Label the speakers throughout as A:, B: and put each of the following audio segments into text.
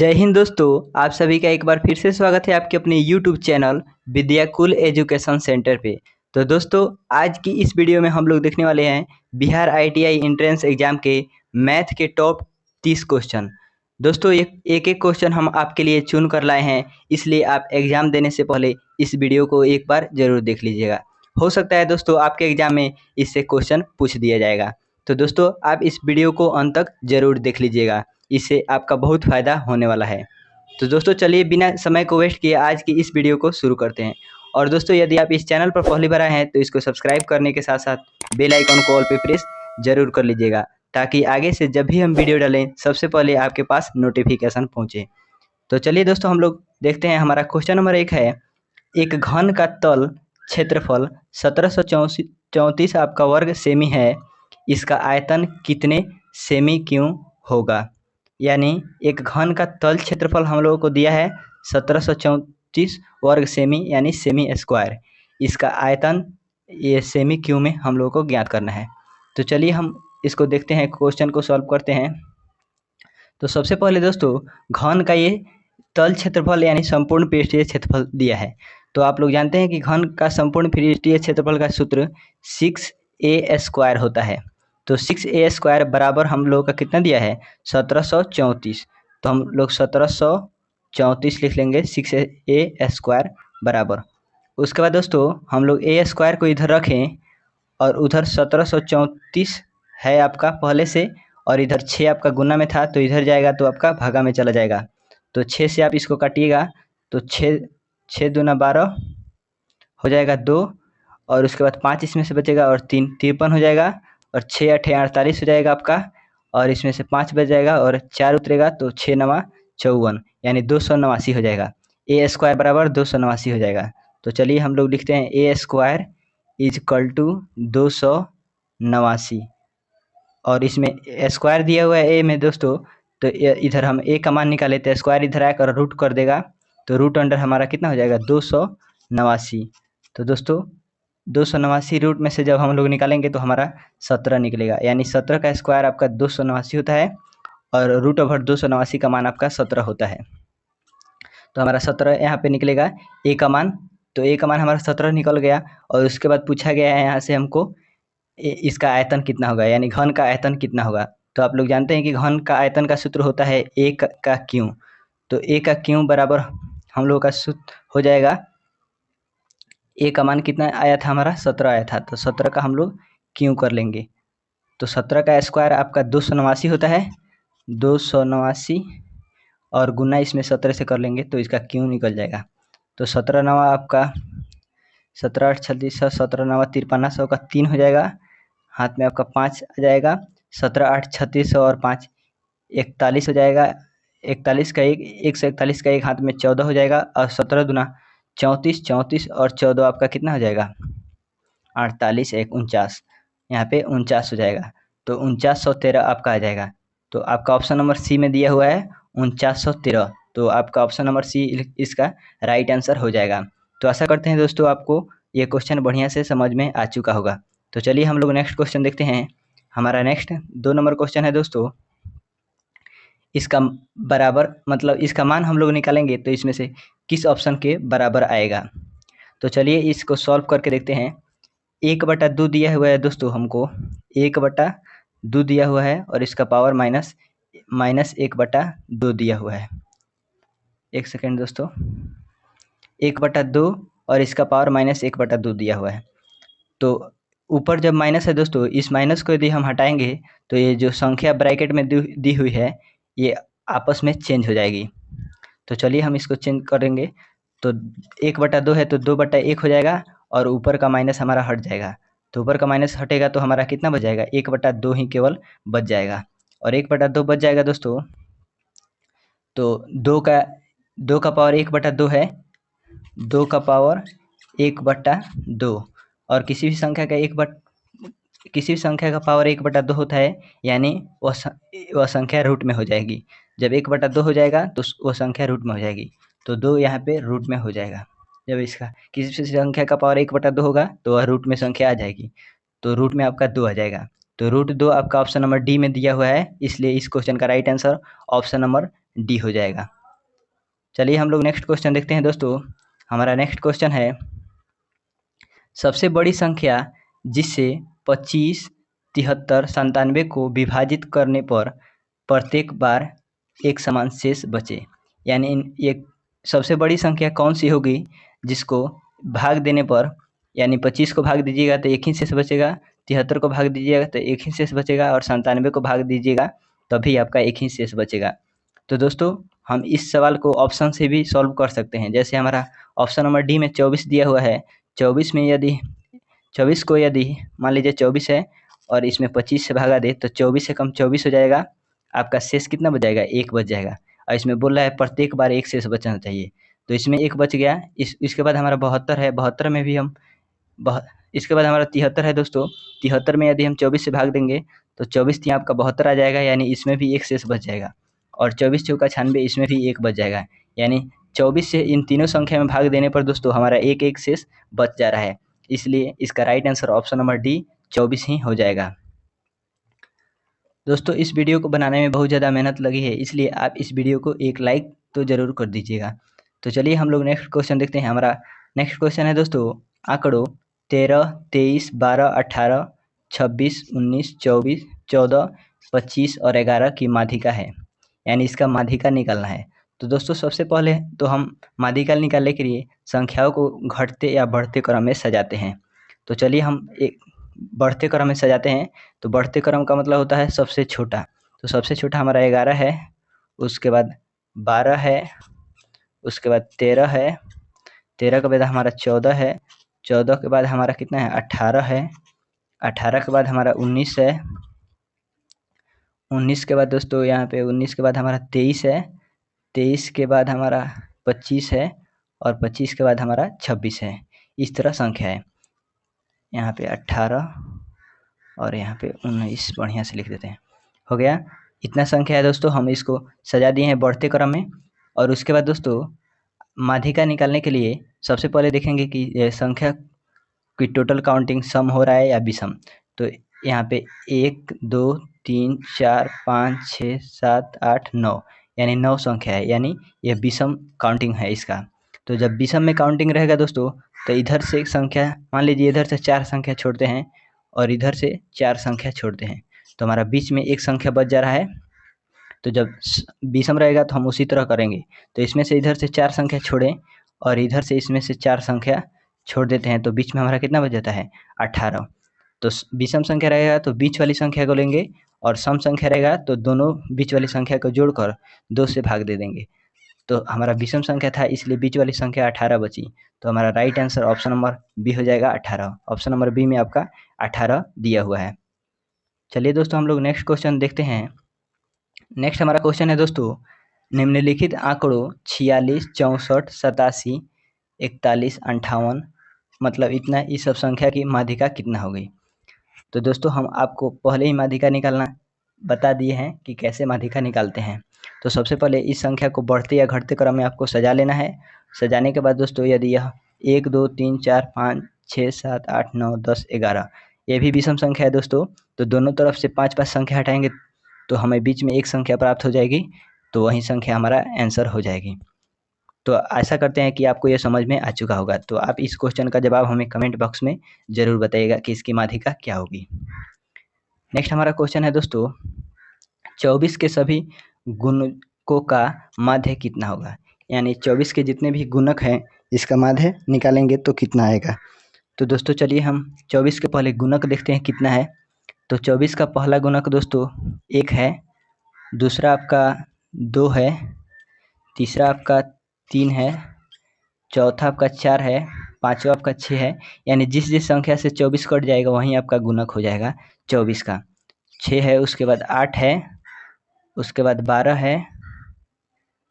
A: जय हिंद दोस्तों, आप सभी का एक बार फिर से स्वागत है आपके अपने YouTube channel Vidyakul education centre पे। तो दोस्तों, आज की इस वीडियो में हम लोग देखने वाले हैं बिहार ITI एंट्रेंस एग्जाम के मैथ के टॉप 30 क्वेश्चन। दोस्तों, एक एक क्वेश्चन हम आपके लिए चुन कर लाए हैं, इसलिए आप एग्जाम देने से पहले इस वीडियो को एक बार जरूर देख लीजिएगा। हो सकता है दोस्तों आपके एग्जाम में इससे क्वेश्चन पूछ दिया जाएगा। तो दोस्तों, आप इस वीडियो को अंत तक जरूर देख लीजिएगा, इससे आपका बहुत फ़ायदा होने वाला है। तो दोस्तों, चलिए बिना समय को वेस्ट किए आज की इस वीडियो को शुरू करते हैं। और दोस्तों, यदि आप इस चैनल पर पहली बार आए हैं तो इसको सब्सक्राइब करने के साथ साथ बेल आइकन को ऑल पे प्रेस जरूर कर लीजिएगा, ताकि आगे से जब भी हम वीडियो डालें सबसे पहले आपके पास नोटिफिकेशन पहुँचे। तो चलिए दोस्तों, हम लोग देखते हैं। हमारा क्वेश्चन नंबर 1 है, एक घन का तल क्षेत्रफल 1734 आपका वर्ग सेमी है, इसका आयतन कितने सेमी क्यूब होगा। यानी एक घन का तल क्षेत्रफल हम लोगों को दिया है 1734 वर्ग सेमी यानी सेमी स्क्वायर। इसका आयतन ये सेमी क्यूब में हम लोगों को ज्ञात करना है। तो चलिए हम इसको देखते हैं, क्वेश्चन को सॉल्व करते हैं। तो सबसे पहले दोस्तों, घन का ये तल क्षेत्रफल यानी संपूर्ण पृष्ठीय क्षेत्रफल दिया है। तो आप लोग जानते हैं कि घन का संपूर्ण पृष्ठीय क्षेत्रफल का सूत्र 6a² होता है। तो 6a² बराबर हम लोग का कितना दिया है 1734। तो हम लोग 1734 लिख लेंगे 6a² बराबर। उसके बाद दोस्तों, हम लोग a² को इधर रखें और उधर 1734 है आपका पहले से, और इधर 6 आपका गुना में था तो इधर जाएगा तो आपका भागा में चला जाएगा। तो 6 से आप इसको काटिएगा तो 6 दूना 12 हो जाएगा 2, और उसके बाद 5 इसमें से बचेगा और 3 53 हो जाएगा, और 6 8 48 हो जाएगा आपका, और इसमें से 5 बच जाएगा और 4 उतरेगा तो 6 9 54 यानी 289 हो जाएगा। a² बराबर 289 हो जाएगा। तो चलिए हम लोग लिखते हैं a² = 289, और इसमें स्क्वायर दिया हुआ है a में दोस्तों। तो इधर हम a का मान निकाले तो स्क्वायर इधर आकर रूट कर देगा, तो रूट अंडर हमारा कितना हो जाएगा 289। तो दोस्तों 289 रूट में से जब हम लोग निकालेंगे तो हमारा 17 निकलेगा, यानी 17 का स्क्वायर आपका 289 होता है, और रूट ओवर 289 का मान आपका 17 होता है। तो हमारा 17 यहाँ पे निकलेगा a का मान। तो a का मान हमारा 17 निकल गया, और उसके बाद पूछा गया है यहाँ से हमको इसका आयतन कितना होगा, यानी घन का आयतन कितना होगा। तो आप लोग जानते हैं कि घन का आयतन का सूत्र होता है a का क्यूब। तो a का क्यूब बराबर हम लोग का सूत्र हो जाएगा, a का मान कितना आया था हमारा 17 आया था, तो 17 का हम लोग क्यूब कर लेंगे। तो 17 का स्क्वायर आपका 289 होता है, 289, और गुना इसमें 17 से कर लेंगे तो इसका क्यूब निकल जाएगा। तो 17 9 आपका 17 8 36, 17 9 53 का 3 हो जाएगा, हाथ में आपका 5 आ जाएगा, 17 8 36 और 5 41 हो जाएगा, 41 का 141 का 1 हाथ में 14 हो जाएगा, और 17 दूना 34, 34 और 14 आपका कितना हो जाएगा 48 1 49, यहाँ पे 49 हो जाएगा। तो 4913 आपका आ जाएगा। तो आपका ऑप्शन नंबर सी में दिया हुआ है 4913, तो आपका ऑप्शन नंबर सी इसका राइट आंसर हो जाएगा। तो आशा करते हैं दोस्तों आपको ये क्वेश्चन बढ़िया से समझ में आ चुका होगा। तो चलिए हम लोग नेक्स्ट क्वेश्चन देखते हैं। हमारा नेक्स्ट 2 नंबर क्वेश्चन है दोस्तों, इसका बराबर मतलब इसका मान हम लोग निकालेंगे तो इसमें से किस ऑप्शन के बराबर आएगा। तो चलिए इसको सॉल्व करके देखते हैं। 1/2 दिया हुआ है दोस्तों हमको, 1/2 दिया हुआ है, और इसका पावर माइनस 1/2 दिया हुआ है। एक सेकेंड दोस्तों, 1/2 और इसका पावर माइनस 1/2 दिया हुआ है। तो ऊपर जब माइनस है दोस्तों, इस माइनस को यदि हम हटाएंगे तो ये जो संख्या ब्रैकेट में दी हुई है ये आपस में चेंज हो जाएगी। तो चलिए हम इसको चेंज करेंगे। तो 1/2 है तो 2/1 हो जाएगा, और ऊपर का माइनस हमारा हट जाएगा। तो ऊपर का माइनस हटेगा तो हमारा कितना बच जाएगा 1/2 ही केवल बच जाएगा, और 1/2 बच जाएगा दोस्तों। तो 2 का पावर 1/2 है, 2 का पावर 1/2, और किसी भी संख्या का पावर 1/2 होता है, यानी वह संख्या रूट में हो जाएगी। जब 1/2 हो जाएगा तो वो संख्या रूट में हो जाएगी। तो 2 यहाँ पे रूट में हो जाएगा। जब इसका किसी भी संख्या का पावर 1/2 होगा तो वह रूट में संख्या आ जाएगी, तो रूट में आपका 2 आ जाएगा। तो √2 आपका ऑप्शन नंबर डी में दिया हुआ है, इसलिए इस क्वेश्चन का right answer option number D हो जाएगा। चलिए हम लोग नेक्स्ट क्वेश्चन देखते हैं दोस्तों। हमारा नेक्स्ट क्वेश्चन है, सबसे बड़ी संख्या जिससे 25, 73, 97 को विभाजित करने पर प्रत्येक बार एक समान शेष बचे। यानी ये सबसे बड़ी संख्या कौन सी होगी जिसको भाग देने पर, यानी 25 को भाग दीजिएगा तो एक ही शेष बचेगा, 73 को भाग दीजिएगा तो एक ही शेष बचेगा, और 97 को भाग दीजिएगा तभी आपका एक ही शेष बचेगा। तो दोस्तों हम इस सवाल को ऑप्शन से भी सॉल्व कर सकते हैं। जैसे हमारा ऑप्शन नंबर डी में 24 दिया हुआ है, 24 में यदि 24 को यदि मान लीजिए 24 है और इसमें 25 से भागा दे तो 24 से कम 24 हो जाएगा, आपका शेष कितना बच जाएगा, एक बच जाएगा। और इसमें बोल रहा है प्रत्येक बार एक शेष बचना चाहिए, तो इसमें एक बच गया। इसके बाद हमारा 72 है, 72 में भी हम इसके बाद हमारा 73 है दोस्तों, 73 में यदि हम 24 से भाग देंगे तो 24 यहाँ आपका 72 आ जाएगा, यानी इसमें भी एक शेष बच जाएगा। और 24 चौका 96, इसमें भी एक बच जाएगा। यानी 24 से इन तीनों संख्या में भाग देने पर दोस्तों हमारा एक एक शेष बच जा रहा है, इसलिए इसका right answer option number D 24 ही हो जाएगा। दोस्तों इस वीडियो को बनाने में बहुत ज़्यादा मेहनत लगी है, इसलिए आप इस वीडियो को एक लाइक तो ज़रूर कर दीजिएगा। तो चलिए हम लोग नेक्स्ट क्वेश्चन देखते हैं। हमारा नेक्स्ट क्वेश्चन है दोस्तों, आंकड़ों 13, 23, 12, 18, 26, 19, 24, 14, 25 और 11 की माध्यिका है, यानी इसका माध्यिका निकालना है। तो दोस्तों सबसे पहले तो हम माध्यिका निकालने के लिए संख्याओं को घटते या बढ़ते क्रम में सजाते हैं। तो चलिए हम एक बढ़ते क्रम में सजाते हैं। तो बढ़ते क्रम का मतलब होता है सबसे छोटा, तो सबसे छोटा हमारा 11 है, उसके बाद 12 है, उसके बाद 13 है, 13 के बाद हमारा 14 है, 14 के बाद हमारा कितना है 18 है, 18 के बाद हमारा 19 है, 19 के बाद दोस्तों यहाँ पे 19 के बाद हमारा 23 है, 23 के बाद हमारा 25 है, और 25 के बाद हमारा 26 है। इस तरह संख्या है, यहाँ पे 18 और यहाँ पे 19 बढ़िया से लिख देते हैं। हो गया, इतना संख्या है दोस्तों, हम इसको सजा दिए हैं बढ़ते क्रम में। और उसके बाद दोस्तों माध्यिका निकालने के लिए सबसे पहले देखेंगे कि संख्या की टोटल काउंटिंग सम हो रहा है या विषम। तो यहाँ पे 1, 2, 3, 4, 5, 6, 7, 8, 9, यानी 9 संख्या है, यानी यह विषम काउंटिंग है इसका। तो जब विषम में काउंटिंग रहेगा दोस्तों तो इधर से एक संख्या, मान लीजिए इधर से 4 संख्या छोड़ते हैं और इधर से 4 संख्या छोड़ते हैं, तो हमारा बीच में एक संख्या बच जा रहा है। तो जब विषम रहेगा तो हम उसी तरह करेंगे। तो इसमें से इधर से 4 संख्या छोड़ें और इधर से इसमें से 4 संख्या छोड़ देते हैं, तो बीच में हमारा कितना बच जाता है 18। तो विषम संख्या रहेगा तो बीच वाली संख्या को लेंगे, और सम संख्या रहेगा तो दोनों बीच वाली संख्या को जोड़कर 2 से भाग दे देंगे। तो हमारा विषम संख्या था इसलिए बीच वाली संख्या 18 बची, तो हमारा right answer option number B हो जाएगा 18। ऑप्शन नंबर बी में आपका 18 दिया हुआ है। चलिए दोस्तों हम लोग नेक्स्ट क्वेश्चन देखते हैं। नेक्स्ट हमारा क्वेश्चन है दोस्तों, निम्नलिखित आंकड़ों 46, 64, 87, 41, 58, मतलब इतना, इस सब संख्या की माध्यिका कितना हो गई। तो दोस्तों हम आपको पहले ही माध्यिका निकालना बता दिए हैं कि कैसे माध्यिका निकालते हैं। तो सबसे पहले इस संख्या को बढ़ते या घटते क्रम में आपको सजा लेना है। सजाने के बाद दोस्तों यदि यह 1, 2, 3, 4, 5, 6, 7, 8, 9, 10, 11 ये भी विषम संख्या है दोस्तों, तो दोनों तरफ से 5-5 संख्या हटाएंगे तो हमें बीच में एक संख्या प्राप्त हो जाएगी, तो वही संख्या हमारा आंसर हो जाएगी। तो आशा करते हैं कि आपको यह समझ में आ चुका होगा। तो आप इस क्वेश्चन का जवाब हमें कमेंट बॉक्स में ज़रूर बताइएगा कि इसकी माध्यिका क्या होगी। नेक्स्ट हमारा क्वेश्चन है दोस्तों, 24 के सभी गुणकों का माध्य कितना होगा, यानी 24 के जितने भी गुणक हैं इसका माध्य निकालेंगे तो कितना आएगा। तो दोस्तों चलिए हम 24 के पहले गुणक देखते हैं कितना है। तो 24 का पहला गुणक दोस्तों 1 है, दूसरा आपका 2 है, तीसरा आपका 3 है, चौथा आपका 4 है, पांचवा आपका 6 है। यानी जिस जिस संख्या से 24 कट जाएगा वहीं आपका गुणक हो जाएगा 24 का। 6 है, उसके बाद 8 है, उसके बाद 12 है,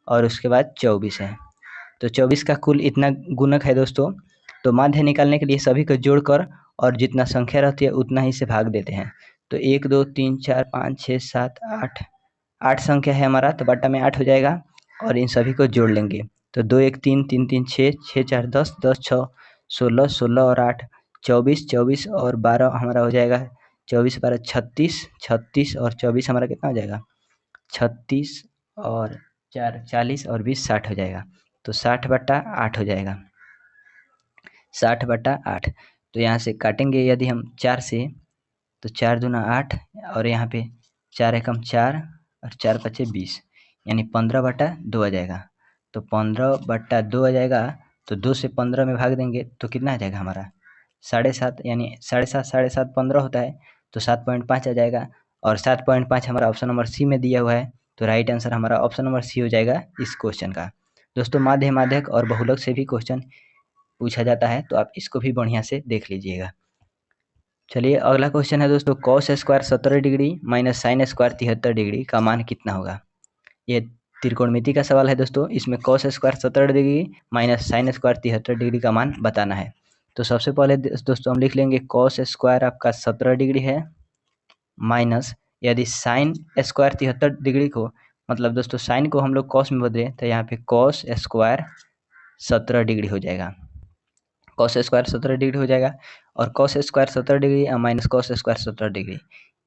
A: और उसके बाद 24 है। तो 24 का कुल इतना गुणक है दोस्तों। तो माध्य निकालने के लिए सभी को जोड़कर और जितना संख्या रहती है उतना ही से भाग देते हैं। तो 1, 2, 3, 4, 5, 6, 7, 8, 8 संख्या है हमारा, तो बट्टा में 8 हो जाएगा और इन सभी को जोड़ लेंगे। तो 2, 1, 3, 3, 3, 6, 6, 4, 10, 10, 6, 16, 16 और 8, 24, 24 और 12 हमारा हो जाएगा 24 12 36, 36 और 24 हमारा कितना हो जाएगा 36 और 4 40 और 20 60 हो जाएगा। तो 60/8 हो जाएगा, 60/8। तो यहाँ से काटेंगे यदि हम 4 से, तो 4 दूना 8 और यहाँ पे 4 एकम 4 और 4 पचे 20, यानी 15/2 आ जाएगा। तो 15/2 आ जाएगा। तो 2 से 15 में भाग देंगे तो कितना आ जाएगा हमारा 7.5, यानी 7.5 7.5 15 होता है, तो 7.5 आ जाएगा। और 7.5 हमारा ऑप्शन नंबर सी में दिया हुआ है, तो राइट आंसर हमारा ऑप्शन नंबर सी हो जाएगा इस क्वेश्चन का। दोस्तों माध्य माध्यक और बहुलक से भी क्वेश्चन पूछा जाता है, तो आप इसको भी बढ़िया से देख लीजिएगा। चलिए अगला क्वेश्चन है दोस्तों, cos square 17 degree minus sine square 73 degree का मान कितना होगा। ये त्रिकोणमिति का सवाल है दोस्तों। इसमें cos square 17 degree minus sine square 73 degree का मान बताना है। तो सबसे पहले दोस्तों हम लिख लेंगे कॉस स्क्वायर आपका 17 डिग्री है, माइनस यदि साइन स्क्वायर 73 डिग्री को, मतलब दोस्तों साइन को हम लोग कॉस में बदलें तो यहाँ पे कॉस स्क्वायर 17 डिग्री हो जाएगा, कॉस स्क्वायर 17 डिग्री हो जाएगा। और cos square 17 degree minus cos square 17 degree,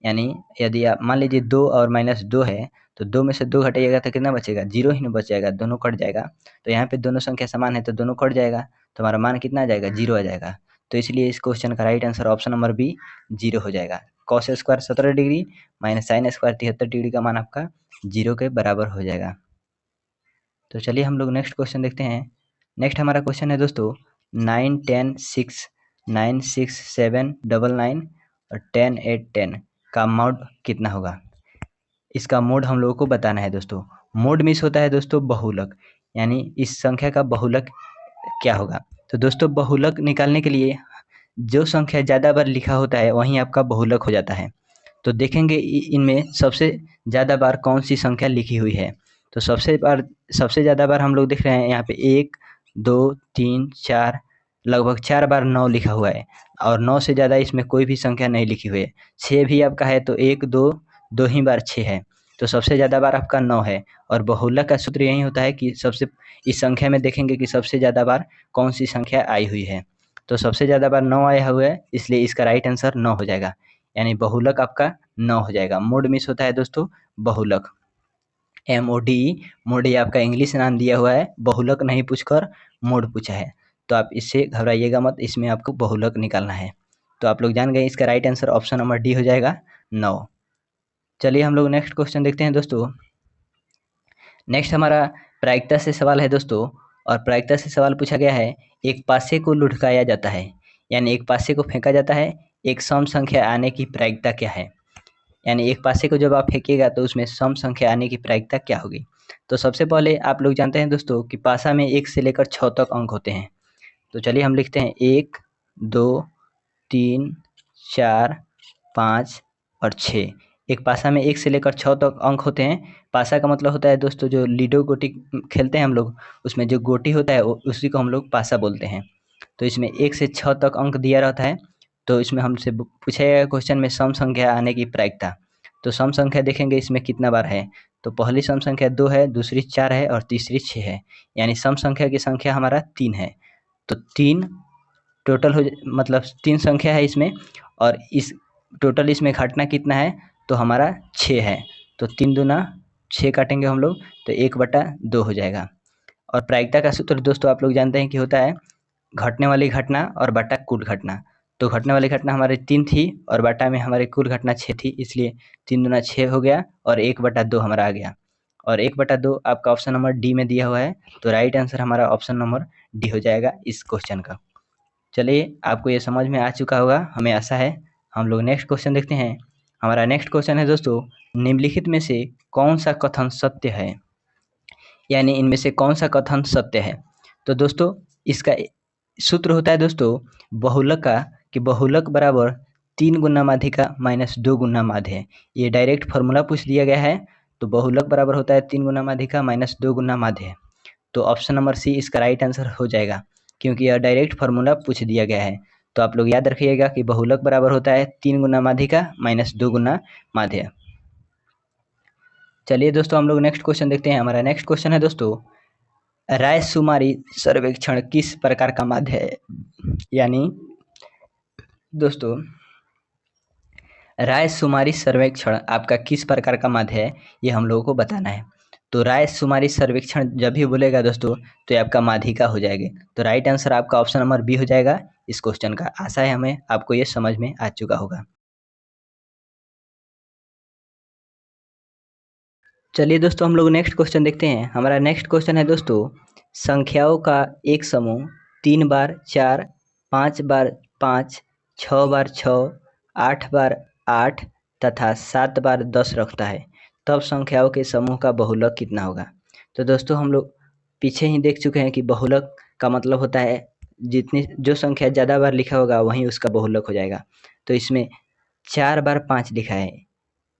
A: यानी यदि आप मान लीजिए 2 और -2 है, तो 2 में से 2 घटाइएगा तो कितना बचेगा 0 ही ना बच जाएगा, दोनों कट जाएगा। तो यहाँ पे दोनों संख्या समान है तो दोनों कट जाएगा, तो हमारा मान कितना आ जाएगा 0 आ जाएगा। तो इसलिए इस क्वेश्चन का right answer option number B 0 हो जाएगा। Cos square 17 degree minus sine square 73 degree का मान आपका 0 के बराबर हो जाएगा। तो चलिए हम लोग नेक्स्ट क्वेश्चन देखते हैं। नेक्स्ट हमारा क्वेश्चन है दोस्तों 9 10 6 9 6 7 9 9 और 10 8 10 का मोड कितना होगा। इसका मोड हम लोगों को बताना है दोस्तों। मोड मीन्स होता है दोस्तों बहुलक, यानी इस संख्या का बहुलक क्या होगा। तो दोस्तों बहुलक निकालने के लिए जो संख्या ज़्यादा बार लिखा होता है वहीं आपका बहुलक हो जाता है। तो देखेंगे इनमें सबसे ज़्यादा बार कौन सी संख्या लिखी हुई है। तो सबसे ज़्यादा बार हम लोग देख रहे हैं यहाँ पे 1 2 3 4, लगभग 4 बार 9 लिखा हुआ है, और 9 से ज़्यादा इसमें कोई भी संख्या नहीं लिखी हुई है। 6 भी आपका है तो 1 2 2 ही बार 6 है, तो सबसे ज़्यादा बार आपका 9 है। और बहुलक का सूत्र यही होता है कि सबसे इस संख्या में देखेंगे कि सबसे ज़्यादा बार कौन सी संख्या आई हुई है। तो सबसे ज़्यादा बार 9 आया हुआ है, इसलिए इसका राइट आंसर 9 हो जाएगा, यानी बहुलक आपका 9 हो जाएगा। मोड मीन्स होता है दोस्तों बहुलक, MODE, मोड ये आपका इंग्लिश नाम दिया हुआ है, बहुलक नहीं पूछकर मोड पूछा है। तो आप इससे घबराइएगा मत, इसमें आपको बहुलक निकालना है। तो आप लोग जान गए, इसका right answer option number D हो जाएगा 9। चलिए हम लोग नेक्स्ट क्वेश्चन देखते हैं दोस्तों। नेक्स्ट हमारा प्रायिकता से सवाल है दोस्तों, और प्रायिकता से सवाल पूछा गया है, एक पासे को लुढ़काया जाता है, यानी एक पासे को फेंका जाता है, एक सम संख्या आने की प्रायिकता क्या है। यानी एक पासे को जब आप फेंकिएगा तो उसमें सम संख्या आने की प्रायिकता क्या होगी। तो सबसे पहले आप लोग जानते हैं दोस्तों कि पासा में 1 से लेकर 6 तक अंक होते हैं। तो चलिए हम लिखते हैं 1 2 3 4 5 और 6। एक पासा में 1 से लेकर 6 तक अंक होते हैं। पासा का मतलब होता है दोस्तों जो लीडो गोटी खेलते हैं हम लोग, उसमें जो गोटी होता है उसी को हम लोग पासा बोलते हैं। तो इसमें 1 से 6 तक अंक दिया रहता है। तो इसमें हमसे पूछा गया क्वेश्चन में सम संख्या आने की प्रायिकता। तो सम संख्या देखेंगे इसमें कितना बार है। तो पहली सम संख्या 2 है, दूसरी 4 है और तीसरी 6 है, यानी सम संख्या की संख्या हमारा 3 है। तो 3 टोटल मतलब 3 संख्या है इसमें, और इस टोटल इसमें घटना कितना है तो हमारा 6 है। तो 3 दूना 6 काटेंगे हम लोग तो 1/2 हो जाएगा। और प्रायिकता का सूत्र दोस्तों आप लोग जानते हैं कि होता है घटने वाली घटना और बटा कुल घटना। तो घटने वाली घटना हमारी 3 थी और बटा में हमारी कुल घटना 6 थी, इसलिए 3 दूना 6 हो गया और 1/2 हमारा आ गया। और 1/2 आपका ऑप्शन नंबर डी में दिया हुआ है, तो राइट आंसर हमारा ऑप्शन नंबर डी हो जाएगा इस क्वेश्चन का। चलिए आपको ये समझ में आ चुका होगा, हमें आशा है। हम लोग नेक्स्ट क्वेश्चन देखते हैं। हमारा नेक्स्ट क्वेश्चन है दोस्तों, निम्नलिखित में से कौन सा कथन सत्य है, यानी इनमें से कौन सा कथन सत्य है। तो दोस्तों इसका सूत्र होता है दोस्तों बहुलक का, कि बहुलक बराबर 3 गुना माध्यिका माइनस 2 गुना माध्य। ये डायरेक्ट फार्मूला पूछ दिया गया है। तो बहुलक बराबर होता है 3 गुना माध्यिका माइनस 2 गुना माध्य। तो ऑप्शन नंबर सी इसका राइट आंसर हो जाएगा, क्योंकि यह डायरेक्ट फार्मूला पूछ दिया गया है। तो आप लोग याद रखिएगा कि बहुलक बराबर होता है 3 गुना माध्यिका माइनस 2 गुना माध्य। चलिए दोस्तों हम लोग नेक्स्ट क्वेश्चन देखते हैं। हमारा नेक्स्ट क्वेश्चन है दोस्तों, रायशुमारी सर्वेक्षण किस प्रकार का माध्य है। यानी दोस्तों रायशुमारी सर्वेक्षण आपका किस प्रकार का माध्य है, ये हम लोगों को बताना है। तो रायशुमारी सर्वेक्षण जब भी बोलेगा दोस्तों, तो ये आपका माध्यिका हो जाएगी। तो राइट आंसर आपका ऑप्शन नंबर बी हो जाएगा इस क्वेश्चन का। आशा है हमें आपको ये समझ में आ चुका होगा। चलिए दोस्तों, हम लोग नेक्स्ट क्वेश्चन देखते हैं। हमारा नेक्स्ट क्वेश्चन है दोस्तों, संख्याओं का एक समूह 3 बार 4, 5 बार 5, 6 बार 6, 8 बार 8 तथा 7 बार 10 रखता है, तब संख्याओं के समूह का बहुलक कितना होगा। तो दोस्तों, हम लोग पीछे ही देख चुके हैं कि बहुलक का मतलब होता है जितनी जो संख्या ज़्यादा बार लिखा होगा वहीं उसका बहुलक हो जाएगा। तो इसमें 4 बार 5 लिखा है,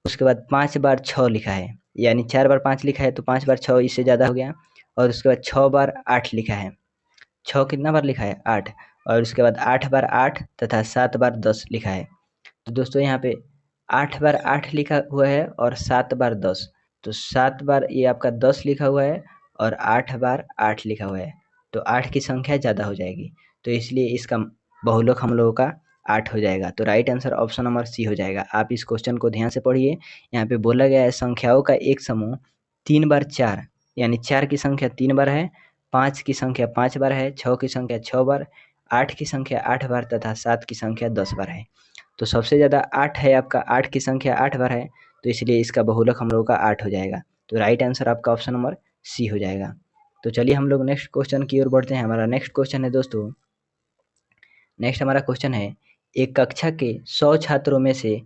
A: उसके बाद 5 बार 6 लिखा है, यानी 4 बार 5 लिखा है तो 5 बार 6 इससे ज़्यादा हो गया। और उसके बाद 6 बार 8 लिखा है, 6 कितना बार लिखा है 8, और उसके बाद 8 बार 8 तथा 7 बार 10 लिखा है। तो दोस्तों यहाँ पे 8 बार 8 लिखा हुआ है और 7 बार 10, तो 7 बार ये आपका 10 लिखा हुआ है और 8 बार 8 लिखा हुआ है, तो 8 की संख्या ज़्यादा हो जाएगी, तो इसलिए इसका बहुलक हम लोगों का 8 हो जाएगा। तो right answer option number C हो जाएगा। आप इस क्वेश्चन को ध्यान से पढ़िए। यहाँ पे बोला गया है संख्याओं का एक समूह 3 बार 4, यानी 4 की संख्या 3 बार है, 5 की संख्या 5 बार है, 6 की संख्या 6 बार, 8 की संख्या 8 बार तथा 7 की संख्या 10 बार है। तो सबसे ज़्यादा 8 है आपका, 8 की संख्या 8 बार है, तो इसलिए इसका बहुलक हम लोगों का 8 हो जाएगा। तो राइट आंसर आपका ऑप्शन नंबर सी हो जाएगा। तो चलिए हम लोग नेक्स्ट क्वेश्चन की ओर बढ़ते हैं। हमारा नेक्स्ट क्वेश्चन है दोस्तों, नेक्स्ट हमारा क्वेश्चन है, एक कक्षा के 100 छात्रों में से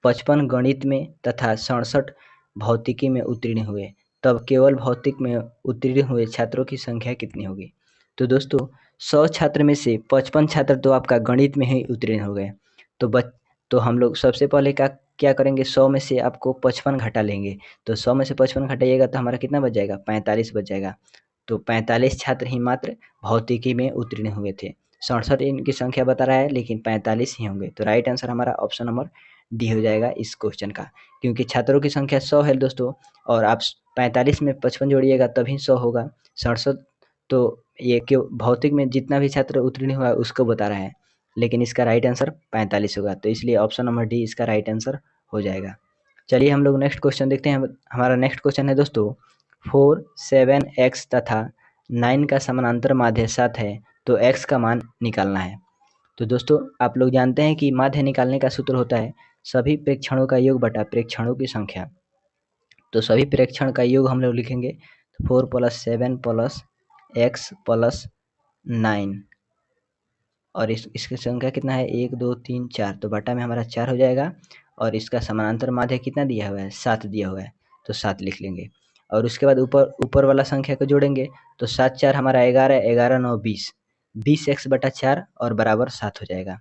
A: 55 गणित में तथा 67 भौतिकी में उत्तीर्ण हुए, तब केवल भौतिक में उत्तीर्ण हुए छात्रों की संख्या कितनी होगी। तो दोस्तों, 100 छात्र में से 55 छात्र तो आपका गणित में ही उत्तीर्ण हो गए। तो तो हम लोग सबसे पहले क्या क्या करेंगे, 100 में से आपको 55 घटा लेंगे। तो 100 में से 55 घटाइएगा तो हमारा कितना बच जाएगा, 45 बच जाएगा। तो 45 छात्र ही मात्र भौतिकी में उत्तीर्ण हुए थे। 67 इनकी संख्या बता रहा है लेकिन 45 ही होंगे। तो राइट आंसर हमारा ऑप्शन नंबर डी हो जाएगा इस क्वेश्चन का, क्योंकि छात्रों की संख्या 100 है दोस्तों, और आप 45 में 55 जोड़िएगा तभी 100 होगा। 67 तो ये क्यों भौतिक में जितना भी छात्र उत्तीर्ण हुआ है उसको बता रहा है, लेकिन इसका राइट आंसर 45 होगा। तो इसलिए ऑप्शन नंबर डी इसका राइट आंसर हो जाएगा। चलिए हम लोग नेक्स्ट क्वेश्चन देखते हैं। हमारा नेक्स्ट क्वेश्चन है दोस्तों, 4, 7 x तथा 9 का समानांतर माध्य 7 है, तो x का मान निकालना है। तो दोस्तों, आप लोग जानते हैं कि माध्य निकालने का सूत्र होता है सभी प्रेक्षणों का योग बटा प्रेक्षणों की संख्या। तो सभी प्रेक्षण का योग हम लोग लिखेंगे, 4 + 7 + x + 9, और इसकी संख्या कितना है 1 2 3 4, तो बटा में हमारा 4 हो जाएगा। और इसका समानांतर माध्य कितना दिया हुआ है, 7 दिया हुआ है, तो 7 लिख लेंगे। और उसके बाद ऊपर ऊपर वाला संख्या को जोड़ेंगे, तो 7 4 हमारा 11, 11 9 20, 20x बटा 4 और बराबर 7 हो जाएगा।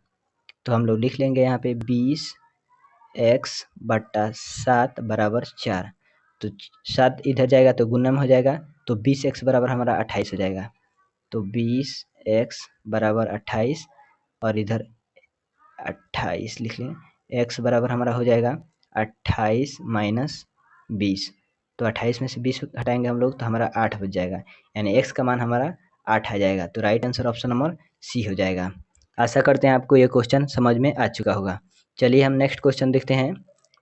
A: तो हम लोग लिख लेंगे यहाँ पे 20x बटा 7 बराबर 4। तो 7 इधर जाएगा तो गुणा में हो जाएगा, तो 20x बराबर हमारा 28 हो जाएगा। तो 20x बराबर 28, और इधर 28 लिख लें। x बराबर हमारा हो जाएगा 28 माइनस 20, तो 28 में से 20 हटाएंगे हम लोग तो हमारा 8 बच जाएगा, यानी x का मान हमारा 8 आ जाएगा। तो right answer option number C हो जाएगा। आशा करते हैं आपको ये क्वेश्चन समझ में आ चुका होगा। चलिए हम नेक्स्ट क्वेश्चन देखते हैं।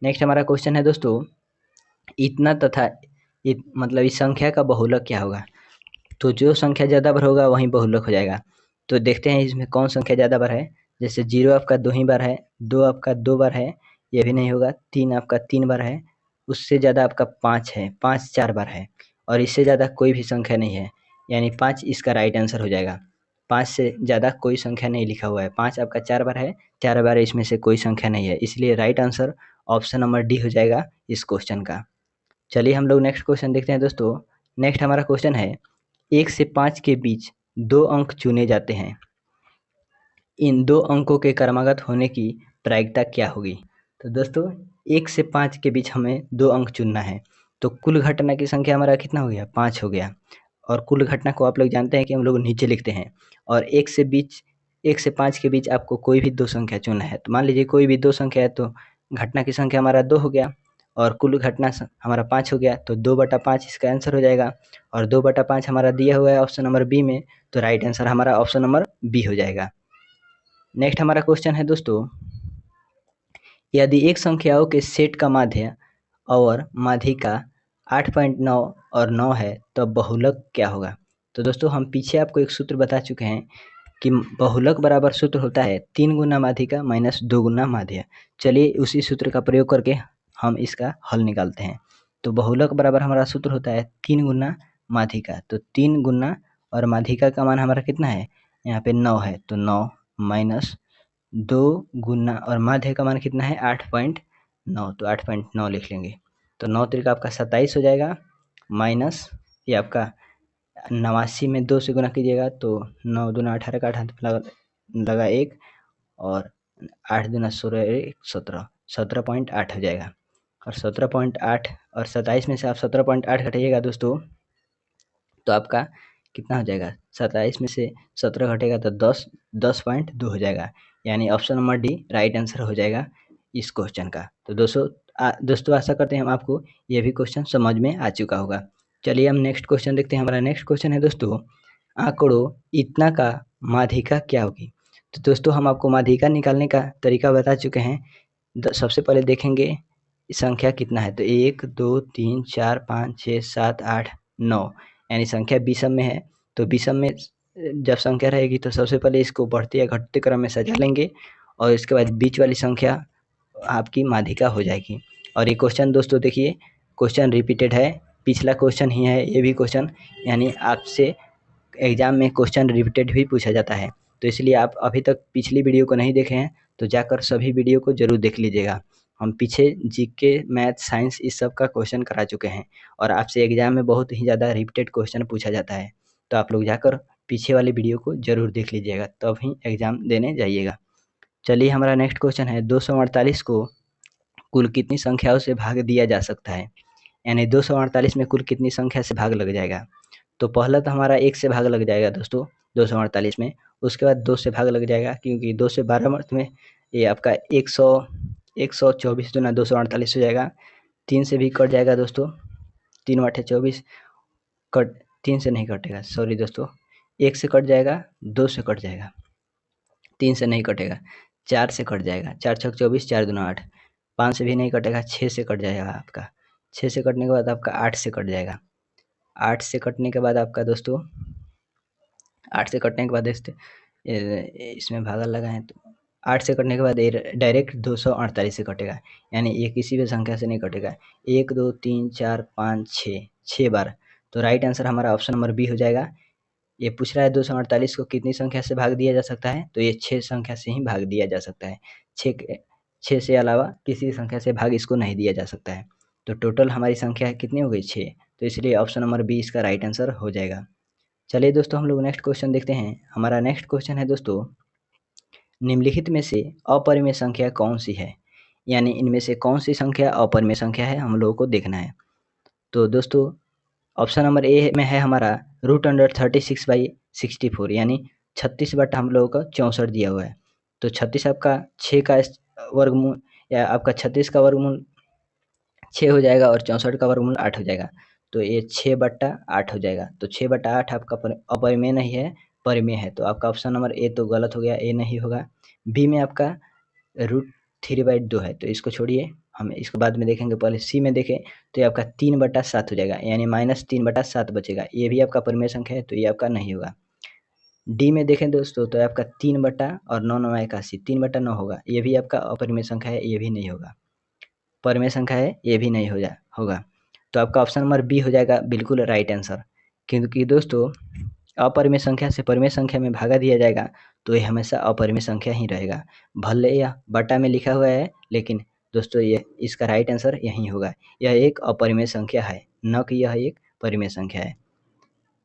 A: नेक्स्ट हमारा क्वेश्चन है दोस्तों, इतना तथा मतलब इस संख्या का बहुलक क्या होगा। तो जो संख्या ज़्यादा बार होगा वहीं बहुलक हो जाएगा। तो देखते हैं इसमें कौन संख्या ज़्यादा बार है। जैसे 0 आपका 2 ही बार है, 2 आपका 2 बार है, ये भी नहीं होगा। 3 आपका 3 बार है, उससे ज़्यादा आपका 5 है, 5 4 बार है, और इससे ज़्यादा कोई भी संख्या नहीं है, यानी 5 इसका राइट आंसर हो जाएगा। 5 से ज़्यादा कोई संख्या नहीं लिखा हुआ है। 5 आपका 4 बार है, 4 बार इसमें से कोई संख्या नहीं है, इसलिए right answer option number D हो जाएगा इस क्वेश्चन का। चलिए हम लोग नेक्स्ट क्वेश्चन देखते हैं दोस्तों। नेक्स्ट हमारा क्वेश्चन है, 1 से 5 के बीच 2 अंक चुने जाते हैं, इन 2 अंकों के क्रमागत होने की प्रायिकता क्या होगी। तो दोस्तों, 1 से 5 के बीच हमें 2 अंक चुनना है, तो कुल घटना की संख्या हमारा कितना हो गया, 5 हो गया। और कुल घटना को आप लोग जानते हैं कि हम लोग नीचे लिखते हैं, और 1 से 5 के बीच आपको कोई भी 2 संख्या चुनना है। तो मान लीजिए कोई भी 2 संख्या है, तो घटना की संख्या हमारा 2 हो गया, और कुल घटना हमारा 5 हो गया, तो 2/5 इसका आंसर हो जाएगा। और 2/5 हमारा दिया हुआ है ऑप्शन नंबर बी में, तो राइट आंसर हमारा ऑप्शन नंबर बी हो जाएगा। नेक्स्ट हमारा क्वेश्चन है दोस्तों, यदि एक संख्याओं के सेट का माध्य और माध्यिका 8.9 और 9 है तो बहुलक क्या होगा। तो दोस्तों हम पीछे आपको एक सूत्र बता चुके हैं कि बहुलक बराबर सूत्र होता है 3 गुना माध्यिका माइनस 2 गुना माध्य। चलिए उसी सूत्र का प्रयोग करके हम इसका हल निकालते हैं। तो बहुलक बराबर हमारा सूत्र होता है 3 गुना माध्यिका, तो 3 गुना और माध्यिका का मान हमारा कितना है, यहाँ पे 9 है, तो 9 माइनस 2 गुना और माध्य का मान कितना है 8.9, तो 8.9 लिख लेंगे। तो 9 तरीका आपका 27 हो जाएगा, माइनस ये आपका 89 में 2 से गुना कीजिएगा तो 9 दूना 18 का 8 लगा 1 और 8 दूना 16 17, 17.8 हो जाएगा। और 17.8 और 27 में से आप 17.8 घटाइएगा दोस्तों तो आपका कितना हो जाएगा, 27 में से 17 घटेगा तो 10.2 हो जाएगा। यानी option number D right answer हो जाएगा इस क्वेश्चन का। तो दोस्तों आशा करते हैं हम आपको ये भी क्वेश्चन समझ में आ चुका होगा। चलिए हम नेक्स्ट क्वेश्चन देखते हैं। हमारा नेक्स्ट क्वेश्चन है दोस्तों, आंकड़ों इतना का माध्यिका क्या होगी। तो दोस्तों हम आपको माध्यिका निकालने का तरीका बता चुके हैं। सबसे पहले देखेंगे संख्या कितना है, तो 1 2 3 4 5 6 7 8 9, यानी संख्या विषम में है। तो विषम में जब संख्या रहेगी तो सबसे पहले इसको बढ़ते या घटते क्रम में सजा लेंगे और इसके बाद बीच वाली संख्या आपकी माध्यिका हो जाएगी। और ये क्वेश्चन दोस्तों देखिए क्वेश्चन रिपीटेड है, पिछला क्वेश्चन ही है ये भी क्वेश्चन, यानी आपसे एग्जाम में क्वेश्चन रिपीटेड भी पूछा जाता है। तो इसलिए आप अभी तक पिछली वीडियो को नहीं देखे हैं तो जाकर सभी वीडियो को जरूर देख लीजिएगा। हम पीछे जीके मैथ साइंस इस सब का क्वेश्चन करा चुके हैं और आपसे एग्जाम में बहुत ही ज़्यादा रिपीटेड क्वेश्चन पूछा जाता है। तो आप लोग जाकर पीछे वाली वीडियो को जरूर देख लीजिएगा तब ही एग्जाम देने जाइएगा। चलिए हमारा नेक्स्ट क्वेश्चन है, 248 को कुल कितनी संख्याओं से भाग दिया जा सकता है, यानी 248 में कुल कितनी संख्या से भाग लग जाएगा। तो पहला तो हमारा 1 से भाग लग जाएगा दोस्तों 248 में, उसके बाद 2 से भाग लग जाएगा क्योंकि 2 से 12 अर्थ में ये आपका 124 दूना 248 हो जाएगा। 3 से भी कट जाएगा दोस्तों, 3 आठे 24, कट 3 से नहीं कटेगा, सॉरी दोस्तों, 1 से कट जाएगा, 2 से कट जाएगा, 3 से नहीं कटेगा, 4 से कट जाएगा, 4 छक 24, 4 दूना 8, 5 से भी नहीं कटेगा, 6 से कट जाएगा आपका, 6 से कटने के बाद आपका 8 से कट जाएगा, 8 से कटने के बाद आपका दोस्तों 8 से कटने के बाद इसमें भागा लगा है तो 8 से कटने के बाद डायरेक्ट 248 से कटेगा, यानी ये किसी भी संख्या से नहीं कटेगा। 1 2 3 4 5 6 6 बार, तो राइट आंसर हमारा ऑप्शन नंबर बी हो जाएगा। ये पूछ रहा है 248 को कितनी संख्या से भाग दिया जा सकता है, तो ये 6 संख्या से ही भाग दिया जा सकता है। 6 से अलावा किसी संख्या से भाग इसको नहीं दिया जा सकता है। तो टोटल हमारी संख्या कितनी हो गई 6, तो इसलिए ऑप्शन नंबर बी इसका राइट आंसर हो जाएगा। चलिए दोस्तों हम लोग नेक्स्ट क्वेश्चन देखते हैं। हमारा नेक्स्ट क्वेश्चन है दोस्तों, निम्नलिखित में से अपरिमेय संख्या कौन सी है, यानी इनमें से कौन सी संख्या अपरिमेय संख्या है हम लोगों को देखना है। तो दोस्तों ऑप्शन नंबर ए में है हमारा √36/64, यानी 36 बटा हम लोगों का 64 दिया हुआ है। तो 36 आपका 6 का वर्गमूल या आपका 36 का वर्गमूल 6 हो जाएगा और 64 का वर्गमूल 8 हो जाएगा, तो ये 6/8 हो जाएगा। तो 6/8 आपका अपरिमेय नहीं है, परिमेय है। तो आपका ऑप्शन नंबर ए तो गलत हो गया, ए नहीं होगा। बी में आपका √3/2 है, तो इसको छोड़िए, हम इसको बाद में देखेंगे। पहले सी में देखें तो ये आपका 3/7 हो जाएगा, यानी -3/7 बचेगा, ये भी आपका परिमेय संख्या है तो ये आपका नहीं होगा। डी में देखें दोस्तों तो आपका 3 बटा और 9 9 81, 3/9 होगा, ये भी आपका अपरिमेय संख्या है, ये भी नहीं होगा। परिमेय संख्या है, ये भी नहीं होगा। तो आपका ऑप्शन नंबर बी हो जाएगा बिल्कुल राइट आंसर, क्योंकि दोस्तों अपरिमेय संख्या से परिमेय संख्या में भागा दिया जाएगा तो ये हमेशा अपरिमेय संख्या ही रहेगा, भले यह बटा में लिखा हुआ है, लेकिन दोस्तों ये इसका राइट आंसर यही होगा। यह एक अपरिमेय संख्या है, न कि यह एक परिमेय संख्या है।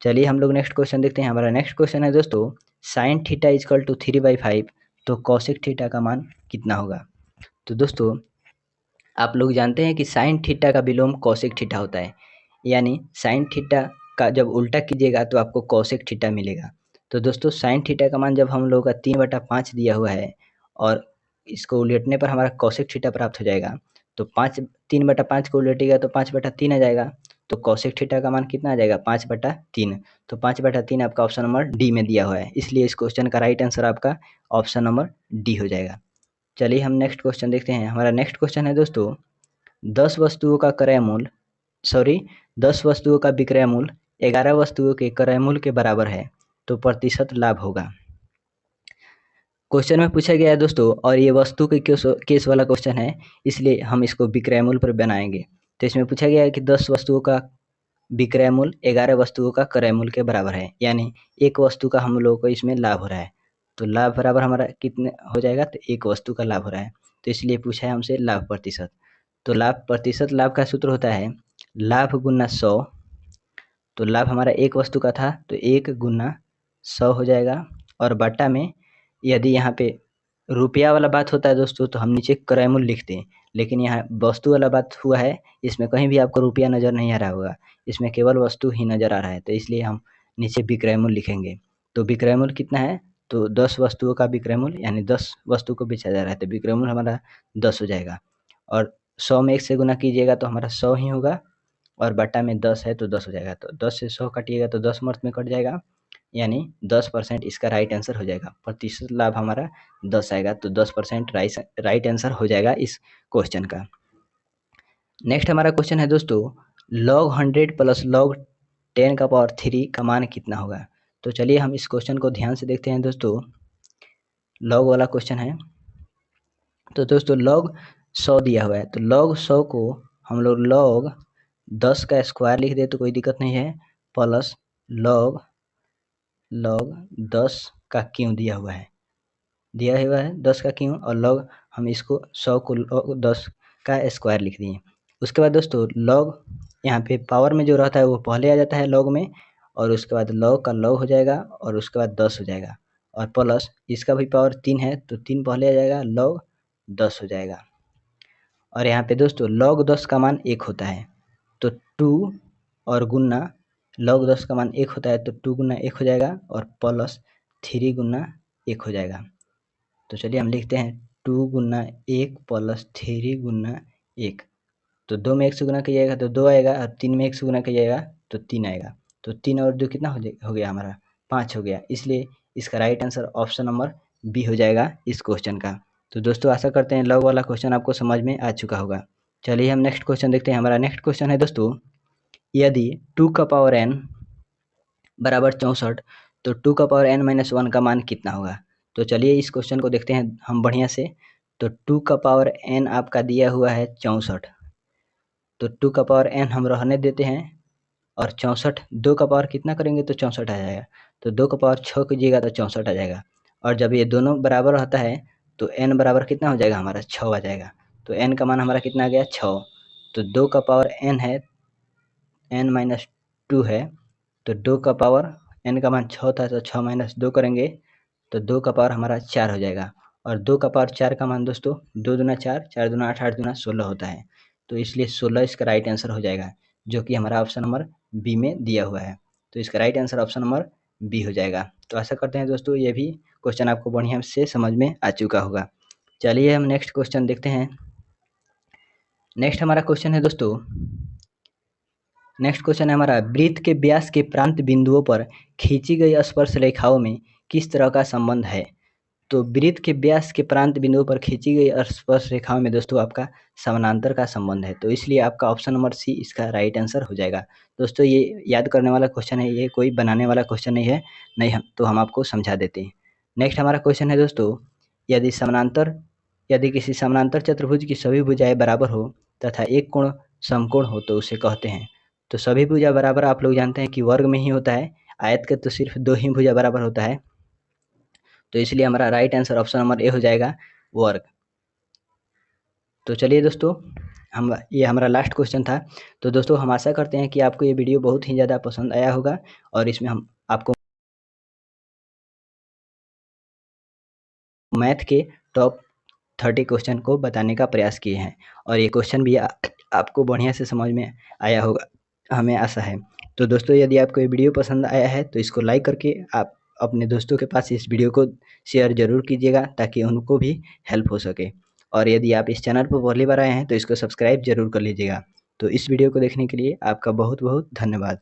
A: चलिए हम लोग नेक्स्ट क्वेश्चन देखते हैं। हमारा नेक्स्ट क्वेश्चन है दोस्तों, sin थीटा इक्वल टू 3/5, तो cosec थीटा का मान कितना होगा। तो दोस्तों आप लोग जानते हैं कि साइन थीटा का विलोम कॉसेक थीटा होता है, यानी साइन थीटा का जब उल्टा कीजिएगा तो आपको कॉसेक थीटा मिलेगा। तो दोस्तों साइन थीटा का मान जब हम लोगों का 3/5 दिया हुआ है और इसको उलटने पर हमारा कॉसेक थीटा प्राप्त हो जाएगा, तो 3/5 को उलटेगा तो 5/3 आ जाएगा, तो कॉसेक थीटा का मान कितना आ जाएगा 5/3। तो 5/3 आपका ऑप्शन नंबर डी में दिया हुआ है, इसलिए इस क्वेश्चन का राइट आंसर आपका ऑप्शन नंबर डी हो जाएगा। चलिए हम नेक्स्ट क्वेश्चन देखते हैं। हमारा नेक्स्ट क्वेश्चन है दोस्तों, 10 वस्तुओं का क्रय मूल्य 10 वस्तुओं का विक्रय मूल्य 11 वस्तुओं के क्रय मूल्य के बराबर है, तो प्रतिशत लाभ होगा। क्वेश्चन में पूछा गया है दोस्तों, और ये वस्तु के केस वाला क्वेश्चन है, इसलिए हम इसको विक्रय मूल्य पर बनाएंगे। तो इसमें पूछा गया है कि 10 वस्तुओं का विक्रय मूल्य 11 वस्तुओं का क्रय मूल्य के बराबर है, यानी एक वस्तु का हम लोगों को इसमें लाभ हो रहा है। तो लाभ बराबर हमारा कितने हो जाएगा, तो एक वस्तु का लाभ हो रहा है, तो इसलिए पूछा है हमसे लाभ प्रतिशत। तो लाभ का सूत्र होता है लाभ गुना 100। तो लाभ हमारा एक वस्तु का था तो 1 गुना 100 हो जाएगा, और बट्टा में यदि यहाँ पे रुपया वाला बात होता है दोस्तों तो हम नीचे क्रय मूल्य लिखते हैं, लेकिन यहाँ वस्तु वाला बात हुआ है, इसमें कहीं भी आपको रुपया नज़र नहीं आ रहा होगा, इसमें केवल वस्तु ही नज़र आ रहा है, तो इसलिए हम नीचे विक्रय मूल्य लिखेंगे। तो विक्रय मूल्य कितना है, तो 10 वस्तुओं का विक्रय मूल्य, यानी 10 वस्तु को बेचा जा रहा है, तो विक्रय मूल्य हमारा 10 हो जाएगा। और 100 में 1 से गुना कीजिएगा तो हमारा 100 ही होगा, और बट्टा में 10 है तो 10 हो जाएगा। तो 10 से 100 काटिएगा तो 10 मर्थ में कट जाएगा, यानी 10% इसका राइट आंसर हो जाएगा। प्रतिशत लाभ हमारा 10 आएगा, तो 10% राइट आंसर हो जाएगा इस क्वेश्चन का। नेक्स्ट हमारा क्वेश्चन है दोस्तों, log 100 प्लस log 10 का पावर 3 का मान कितना होगा। तो चलिए हम इस क्वेश्चन को ध्यान से देखते हैं दोस्तों। log वाला क्वेश्चन है, तो दोस्तों log 100 दिया हुआ है, तो log 100 को हम लोग log 10 का स्क्वायर लिख दे तो कोई दिक्कत नहीं है, प्लस log 10 का क्यों दिया हुआ है 10 का क्यों, और log हम इसको 100 को log 10 का स्क्वायर लिख दिए। उसके बाद दोस्तों log यहाँ पे पावर में जो रहता है वो पहले आ जाता है log में, और उसके बाद log का log हो जाएगा, और उसके बाद 10 हो जाएगा, और प्लस इसका भी पावर 3 है तो 3 पहले आ जाएगा, log 10 हो जाएगा। और यहाँ पे दोस्तों log 10 का मान 1 होता है, तो 2 और गुना log 10 का मान 1 होता है तो 2 गुना 1 हो जाएगा, और प्लस 3 गुना 1 हो जाएगा। तो चलिए हम लिखते हैं 2 गुना 1 प्लस 3 गुना 1। तो 2 में 1 से गुना कीजिएगा तो 2 आएगा, और 3 में 1 से गुना कीजिएगा तो 3 आएगा। तो 3 और 2 कितना हो गया हमारा 5 हो गया, इसलिए इसका right answer option number B हो जाएगा इस क्वेश्चन का। तो दोस्तों आशा करते हैं log वाला क्वेश्चन आपको समझ में आ चुका होगा। चलिए हम नेक्स्ट क्वेश्चन देखते हैं। हमारा नेक्स्ट क्वेश्चन है दोस्तों, यदि 2 का पावर n बराबर 64 तो 2 का पावर n माइनस 1 का मान कितना होगा। तो चलिए इस क्वेश्चन को देखते हैं हम बढ़िया से। तो 2 का पावर n आपका दिया हुआ है 64, तो 2 का पावर n हम रहने देते हैं, और 64 2 का पावर कितना करेंगे तो 64 आ जाएगा, तो 2 का पावर 6 कीजिएगा तो 64 आ जाएगा। और जब ये दोनों बराबर रहता है तो n बराबर कितना हो जाएगा हमारा 6 आ जाएगा। तो n का मान हमारा कितना आ गया 6। तो 2 का पावर n है n माइनस 2 है, तो 2 का पावर n का मान 6 था तो 6 माइनस 2 करेंगे तो 2 का पावर हमारा 4 हो जाएगा। और 2 का पावर 4 का मान दोस्तों 2 दूना 4, 4 दूना 8, 8 दूना 16 होता है, तो इसलिए 16 इसका राइट आंसर हो जाएगा, जो कि हमारा ऑप्शन नंबर बी में दिया हुआ है। तो इसका right answer option number B हो जाएगा। तो आशा करते हैं दोस्तों ये भी क्वेश्चन आपको बढ़िया से समझ में आ चुका होगा। चलिए हम नेक्स्ट क्वेश्चन देखते हैं। नेक्स्ट हमारा क्वेश्चन है दोस्तों, नेक्स्ट क्वेश्चन है हमारा, वृत्त के व्यास के प्रांत बिंदुओं पर खींची गई स्पर्श रेखाओं में किस तरह का संबंध है। तो वृत्त के व्यास के प्रांत बिंदुओं पर खींची गई स्पर्श रेखाओं में दोस्तों आपका समानांतर का संबंध है, तो इसलिए आपका ऑप्शन नंबर सी इसका राइट आंसर हो जाएगा। दोस्तों ये याद करने वाला क्वेश्चन है, ये कोई बनाने वाला क्वेश्चन नहीं है, तो हम आपको समझा देते हैं। नेक्स्ट हमारा क्वेश्चन है दोस्तों, यदि किसी समानांतर चतुर्भुज की सभी भुजाएं बराबर हो तथा एक कोण समकोण हो तो उसे कहते हैं। तो सभी भुजा बराबर आप लोग जानते हैं कि वर्ग में ही होता है, आयत के तो सिर्फ 2 ही भुजा बराबर होता है, तो इसलिए हमारा right answer option number A हो जाएगा वर्ग। तो चलिए दोस्तों ये हमारा लास्ट क्वेश्चन था। तो दोस्तों हम आशा करते हैं कि आपको ये वीडियो बहुत ही ज़्यादा पसंद आया होगा, और इसमें हम आपको मैथ के टॉप 30 क्वेश्चन को बताने का प्रयास किए हैं, और ये क्वेश्चन भी आपको बढ़िया से समझ में आया होगा, हमें आशा है। तो दोस्तों यदि आपको ये वीडियो पसंद आया है तो इसको लाइक करके आप अपने दोस्तों के पास इस वीडियो को शेयर जरूर कीजिएगा, ताकि उनको भी हेल्प हो सके। और यदि आप इस चैनल पर पहली बार आए हैं तो इसको सब्सक्राइब जरूर कर लीजिएगा। तो इस वीडियो को देखने के लिए आपका बहुत बहुत धन्यवाद।